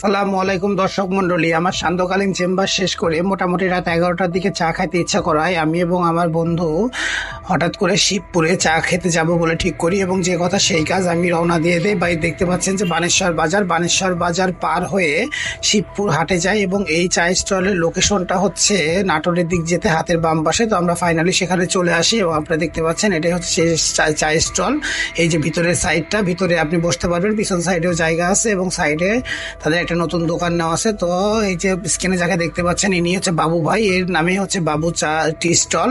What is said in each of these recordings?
আসসালামু আলাইকুম দর্শক মন্ডলী, আমার সান্ধ্যকালীন চেম্বার শেষ করে মোটামুটি রাত 11টার দিকে চা খাইতে ইচ্ছা করায় আমি এবং আমার বন্ধু হঠাৎ করে শিবপুরে চা খেতে যাব বলে ঠিক করি এবং যে কথা সেই কাজ। আমি রওনা দিয়ে দেই। ভাই দেখতে পাচ্ছেন যে বানেশ্বর বাজার পার হয়ে শিবপুর হাটে যাই এবং এই চা স্টলের লোকেশনটা হচ্ছে নাটোরের দিক যেতে হাতের বাম পাশে। তো আমরা ফাইনালি সেখানে চলে আসি এবং আপনারা দেখতে পাচ্ছেন এটাই হচ্ছে সেই চা স্টল। এই যে ভিতরের সাইডটা, ভিতরে আপনি বসতে পারবেন, পিছন সাইডেও জায়গা আছে এবং সাইডে তাদের একটা নতুন দোকান নেওয়া আছে। তো এই যে স্ক্রিনে যাকে দেখতে পাচ্ছেন ইনি হচ্ছে বাবু ভাই, এর নামে হচ্ছে বাবু চা টি স্টল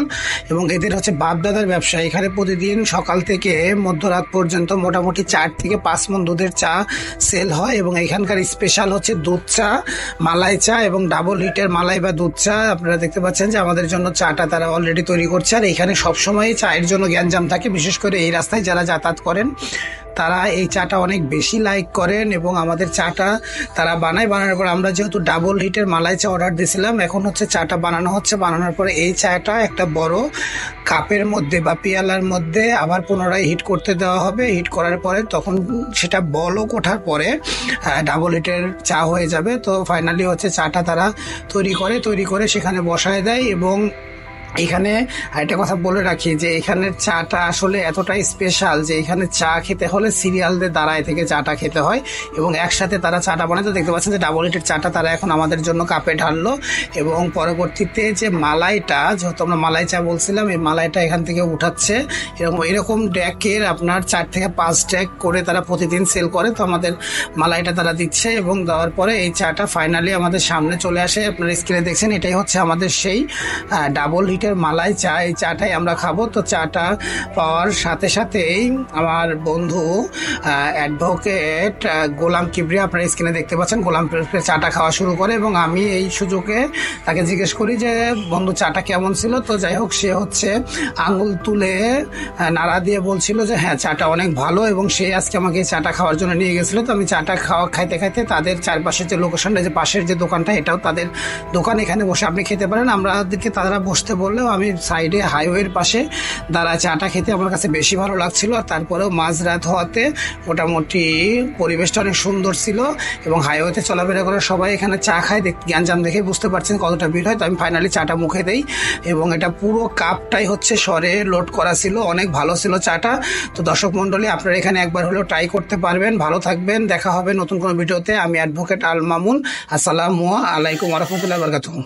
এবং এদের হচ্ছে বাপদাদার ব্যবসা। এখানে প্রতিদিন সকাল থেকে মধ্যরাত পর্যন্ত মোটামুটি 4 থেকে 5 মণ দুধের চা সেল হয় এবং এখানকার স্পেশাল হচ্ছে দুধ চা, মালাই চা এবং ডাবল হিটের মালাই বা দুধ চা। আপনারা দেখতে পাচ্ছেন যে আমাদের জন্য চাটা তারা অলরেডি তৈরি করছে। আর এখানে সবসময় চায়ের জন্য গ্যাঞ্জাম থাকে, বিশেষ করে এই রাস্তায় যারা যাতায়াত করেন তারা এই চাটা অনেক বেশি লাইক করেন এবং আমাদের চাটা তারা বানানোর পর আমরা যেহেতু ডাবল হিটের মালাই চা অর্ডার দিয়েছিলাম, এখন হচ্ছে চাটা বানানো হচ্ছে। বানানোর পরে এই চাটা একটা বড় কাপের মধ্যে বা পিয়ালার মধ্যে আবার পুনরায় হিট করতে দেওয়া হবে। হিট করার পরে তখন সেটা বলক ওঠার পরে ডাবল হিটের চা হয়ে যাবে। তো ফাইনালি হচ্ছে চাটা তারা তৈরি করে সেখানে বসায় দেয়। এবং এখানে একটা কথা বলে রাখি যে এখানের চাটা আসলে এতটাই স্পেশাল যে এখানে চা খেতে হলে সিরিয়ালদের দাঁড়ায় থেকে চাটা খেতে হয় এবং একসাথে তারা চাটা বানায়। তো দেখতে পাচ্ছেন যে ডাবল হিটের চাটা তারা এখন আমাদের জন্য কাপে ঢাললো এবং পরবর্তীতে যে মালাইটা, যেহেতু আমরা মালাই চা বলছিলাম, এই মালাইটা এখান থেকে উঠাচ্ছে এবং এরকম ড্যাকের আপনার 4 থেকে 5 ড্যাক করে তারা প্রতিদিন সেল করে। তো আমাদের মালাইটা তারা দিচ্ছে এবং দেওয়ার পরে এই চাটা ফাইনালি আমাদের সামনে চলে আসে। আপনারা স্ক্রিনে দেখছেন এটাই হচ্ছে আমাদের সেই ডাবল হিট মালাই চা। এই চাটাই আমরা খাবো। তো চাটা পাওয়ার সাথে সাথেই আমার বন্ধু অ্যাডভোকেট গোলাম কিবরিয়া, আপনারা স্ক্রিনে দেখতে পাচ্ছেন, গোলাম চাটা খাওয়া শুরু করে এবং আমি এই সুযোগে তাকে জিজ্ঞেস করি যে বন্ধু চাটা কেমন ছিল। তো যাই হোক, সে হচ্ছে আঙুল তুলে নাড়া দিয়ে বলছিল যে হ্যাঁ চাটা অনেক ভালো এবং সে আজকে আমাকে এই চাটা খাওয়ার জন্য নিয়ে গেছিলো। তো আমি চাটা খাইতে তাদের চারপাশের যে লোকেশনটা, যে পাশের যে দোকানটা, এটাও তাদের দোকান, এখানে বসে আপনি খেতে পারেন। আমাদেরকে তারা বসতে বললেও আমি সাইডে হাইওয়ের পাশে দাঁড়ায় চাটা খেতে আমার কাছে বেশি ভালো লাগছিল। আর তারপরেও মাঝরাত হওয়াতে মোটামুটি পরিবেশটা অনেক সুন্দর ছিল এবং হাইওয়েতে চলাফেরা করে সবাই এখানে চা খায়। গ্যাঞ্জাম দেখে বুঝতে পারছেন কতটা ভিড় হয়। তো আমি ফাইনালি চাটা মুখে দেই এবং এটা পুরো কাপটাই হচ্ছে সরে লোড করা ছিল, অনেক ভালো ছিল চাটা। তো দর্শক মণ্ডলী, আপনারা এখানে একবার হলেও ট্রাই করতে পারবেন। ভালো থাকবেন, দেখা হবে নতুন কোনো ভিডিওতে। আমি অ্যাডভোকেট আল মামুন। আসসালামু আলাইকুম ওয়া রাহমাতুল্লাহি ওয়া বারাকাতুহু।